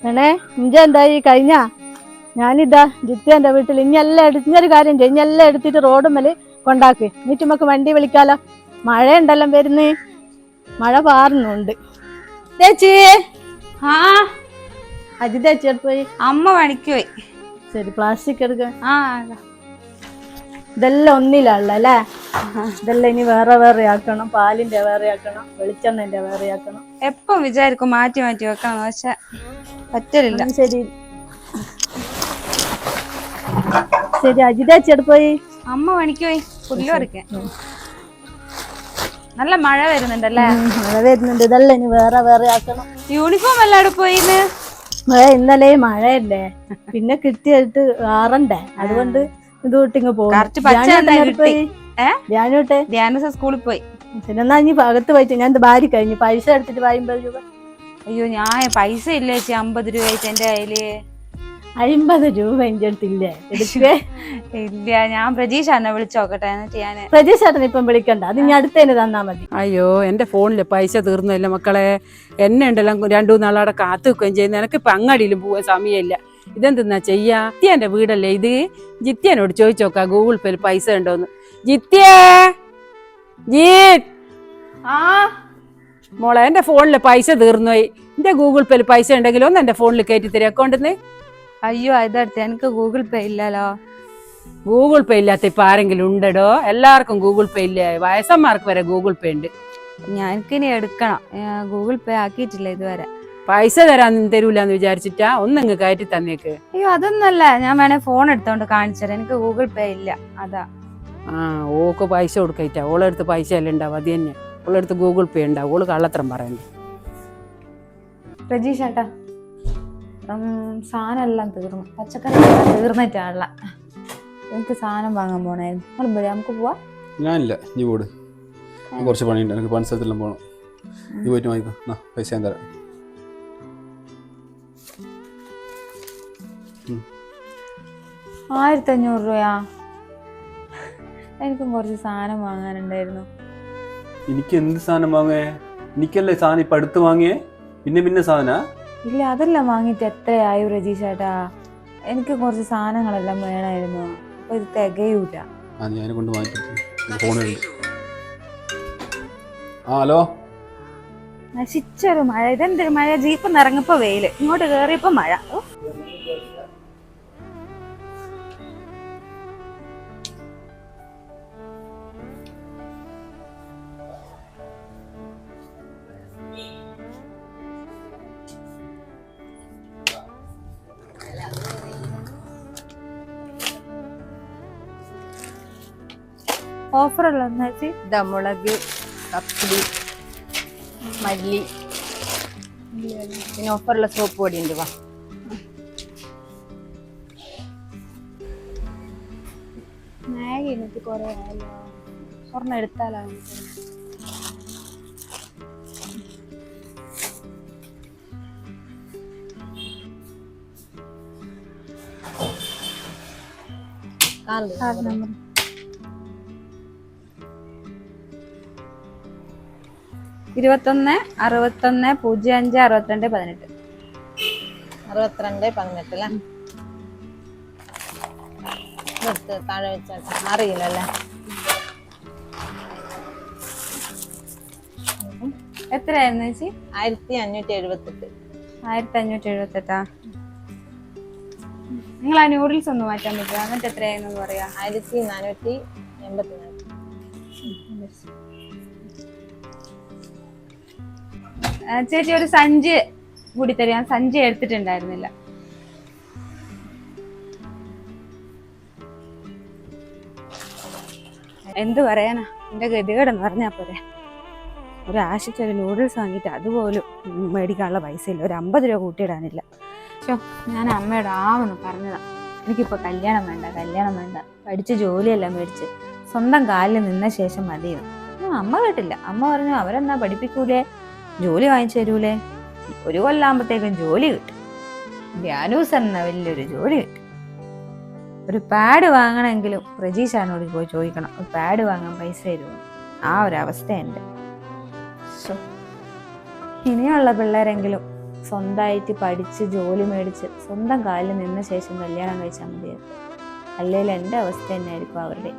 വേണേ ഇഞ്ച എന്തായി കഴിഞ്ഞ ഞാനിതാ ജിത്തേന്റെ വീട്ടിൽ ഇഞ്ഞൊരു കാര്യം ചെയ്യും, ഇഞ്ഞെല്ലാം എടുത്തിട്ട് റോഡുമ്മല് കൊണ്ടാക്ക്. എന്നിട്ട് നമുക്ക് വണ്ടി വിളിക്കാലോ. മഴ ഉണ്ടല്ലോ വരുന്ന്, മഴ പാറുന്നുണ്ട്. ചേച്ചി ആ അജി ചേച്ചി എടുത്ത് പോയി. അമ്മ പണിക്ക് പോയി. ശരി, പ്ലാസ്റ്റിക് എടുക്ക. ആ ഇതെല്ലാം ഒന്നിലുള്ള അല്ലേ? ഇതെല്ലാം ഇനി വേറെ വേറെ ആക്കണം. പാലിന്റെ വേറെ ആക്കണം, വെളിച്ചെണ്ണന്റെ വേറെ ആക്കണം. എപ്പം വിചാരിക്കും മാറ്റി മാറ്റി വെക്കണം, പക്ഷെ പറ്റലില്ല. ശരി ശരി, അജിതേച്ചി എടുത്ത് പോയി. അമ്മ പണിക്ക് പോയി പുല്ല് പറിക്കാൻ. നല്ല മഴ വരുന്നുണ്ടല്ലേ? മഴ വരുന്നുണ്ട്. ഇതെല്ലാം ഇനി വേറെ വേറെ ആക്കണം. യൂണിഫോം എല്ലാം അവിടെ പോയിന്ന്. ഇന്നലെ മഴയല്ലേ, പിന്നെ കിട്ടിയിട്ട് ആറണ്ടേ, അതുകൊണ്ട് ഇത് വിട്ടിങ്ങ് പോകും. സ്കൂളിൽ പോയി. പിന്നെ എന്നാ ഇനി അകത്ത് പോയിട്ട് ഞാൻ ഭാര്യ കഴിഞ്ഞു പൈസ എടുത്തിട്ട് 50 രൂപ. അയ്യോ, ഞാൻ പൈസ ഇല്ല ചേച്ചി. 50 രൂപ ആയിട്ട് എന്റെ കയ്യില്. 50 രൂപ എന്റെ അടുത്തില്ലേ? എടുക്കേ ഇല്ല. ഞാൻ പ്രജീഷ് എന്നെ വിളിച്ചു നോക്കട്ടെ, എന്നിട്ട് ഞാൻ. പ്രജീഷ് ചേട്ടൻ ഇപ്പം വിളിക്കണ്ട, അത് ഞാൻ അടുത്തന്നെ തന്നാ മതി. അയ്യോ, എന്റെ ഫോണില് പൈസ തീർന്നില്ല മക്കളെ. എന്നെ ഉണ്ടല്ലോ 2-3 നാളവിടെ കാത്തു വെക്കുകയും ചെയ്യുന്നത്. എനിക്ക് ഇപ്പൊ അങ്ങാടിയിലും പോവാൻ സമയമില്ല. ഇതെന്തെന്നാ ചെയ്യാ? ജിത്യന്റെ വീടല്ലേ ഇത്? ജിത്യനോട് ചോദിച്ചോക്കാ ഗൂഗിൾ പേയിൽ പൈസ ഉണ്ടോന്ന്. ജിത്യേ, മോളെ എന്റെ ഫോണില് പൈസ തീർന്നുപോയി. എന്റെ ഗൂഗിൾ പേയിൽ പൈസ ഉണ്ടെങ്കിൽ ഒന്ന് എന്റെ ഫോണിൽ കയറ്റി തരും അക്കൗണ്ടിന്ന്. അയ്യോ, ഇതടുത്ത് എനിക്ക് ഗൂഗിൾ പേ ഇല്ലല്ലോ. ഗൂഗിൾ പേ ഇല്ലാത്ത ഇപ്പൊ ആരെങ്കിലും ഉണ്ടോ? എല്ലാവർക്കും ഗൂഗിൾ പേ ഇല്ല. വയസ്സന്മാർക്ക് വരെ ഗൂഗിൾ പേ ഉണ്ട്. ഞാനിനി എടുക്കണം. ഗൂഗിൾ പേ ആക്കിയിട്ടില്ല ഇതുവരെ. പൈസ തരാൻ തരൂലെന്ന് വിചാരിച്ചിട്ടാ? ഒന്നങ്ങ് കയറ്റി തന്നേക്ക്. അയ്യോ, അതൊന്നല്ല. ഞാൻ വേണേ ഫോൺ എടുത്തോണ്ട് കാണിച്ചുതരാം. എനിക്ക് ഗൂഗിൾ പേ ഇല്ല, അതാ. ഓക്ക് പൈസ കൊടുക്കയിട്ടാ. ഓളെടുത്ത് പൈസ എല്ലാം ഉണ്ടാവും, അത് തന്നെ. ഓളെടുത്ത് ഗൂഗിൾ പേ ഉണ്ടാവും. ഓള് കള്ളത്തരം പറയണ്ട. പ്രജീഷ് ചേട്ടാ, സാധനം എല്ലാം തീർന്നു. പച്ചക്കറി തീർന്നിട്ടാണല്ല. എനിക്ക് സാധനം വാങ്ങാൻ പോണായിരുന്നു. നമുക്ക് പോവാ. ഞാനില്ല, നീ പോട്. കുറച്ച് പണിയുണ്ട്, എനിക്ക് പണി സ്ഥലത്തെല്ലാം പോകണം. നീ പോയിട്ട് വാങ്ങിക്കോ, പൈസ ഞാൻ തരാം. 1500 രൂപയാ? എനിക്കും കുറച്ച് സാധനം വാങ്ങാനുണ്ടായിരുന്നു. എനിക്ക് എന്ത് സാധനം വാങ്ങേ? എനിക്കല്ലേ സാധനം ഇപ്പൊ അടുത്ത് വാങ്ങിയേ? പിന്നെ സാധന ഇല്ല, അതെല്ലാം വാങ്ങിയിട്ട് എത്രയായി പ്രജീഷ് ചേട്ടാ? എനിക്ക് കുറച്ച് സാധനങ്ങളെല്ലാം വേണമായിരുന്നു. അപ്പൊ ഇത് തികയൂല. ഞാൻ കൊണ്ട് വാങ്ങിട്ട് ഫോണിലുണ്ട്. ഹലോ. നശിച്ചൊരു മഴ. ഇതെന്തൊരു മഴ? ജീപ്പ് നിറങ്ങിപ്പോ വെയില്, ഇങ്ങോട്ട് കേറിയപ്പോ മഴ. ഓഫറുള്ള മുളക്, കപ്പിലി, മല്ലി, പിന്നെ ഓഫറുള്ള സോപ്പ് പൊടി ഉണ്ട്. വാ, മാഗി എന്നിട്ട് കുറെ ആയല്ലോ. ഒരെണ്ണം എടുത്താലോ? നമ്പർ 21 61 05 62 18. 62 18 അല്ലേ? താഴെ വെച്ചാൽ അറിയില്ലല്ലേ? എത്രയായിരുന്നു ചേച്ചി? 1578. 1578. നിങ്ങൾ ആ നൂഡിൽസ് ഒന്ന് മാറ്റാൻ പറ്റുമോ? എന്നിട്ട് എത്രയായിരുന്നു പറയാ? 1484. ചേച്ചി ഒരു സഞ്ചി കൂടി തരാം. സഞ്ചി എടുത്തിട്ടുണ്ടായിരുന്നില്ല. എന്ത് പറയാനാ, എന്റെ ഗതികേടെന്ന് പറഞ്ഞാ പോരെ. ഒരാശയ്ക്ക് ഒരു നൂഡിൽസ് വാങ്ങിയിട്ട് അതുപോലും മേടിക്കാനുള്ള പൈസ ഇല്ല. ഒരു 50 രൂപ കൂട്ടിയിടാനില്ല. ഞാൻ അമ്മയോട് ആവെന്ന് പറഞ്ഞതാ, എനിക്കിപ്പോ കല്യാണം വേണ്ട, പഠിച്ച് ജോലിയെല്ലാം മേടിച്ച് സ്വന്തം കാലിൽ നിന്ന ശേഷം മതിയെന്ന്. അമ്മ കേട്ടില്ല. അമ്മ പറഞ്ഞു, അവരെന്നാ പഠിപ്പിക്കൂലേ, ജോലി വാങ്ങിച്ചു തരൂലേ. 1 കൊല്ലാകുമ്പോഴത്തേക്കും ജോലി കിട്ടും. ധ്യാനൂസ് എന്ന വലിയൊരു ജോലി കിട്ടും. ഒരു പാഡ് വാങ്ങണമെങ്കിലും പ്രജീഷാനോട് പോയി ചോദിക്കണം, ഒരു പാഡ് വാങ്ങാൻ പൈസ തരുമോ? ആ ഒരവസ്ഥയുണ്ട്. ഇനിയുള്ള പിള്ളേരെങ്കിലും സ്വന്തമായിട്ട് പഠിച്ച് ജോലി മേടിച്ച് സ്വന്തം കാലിൽ നിന്ന ശേഷം കല്യാണം കഴിച്ചാൽ മതിയായിരുന്നു. അല്ലെങ്കിൽ എൻ്റെ അവസ്ഥ തന്നെയായിരിക്കും അവരുടെ.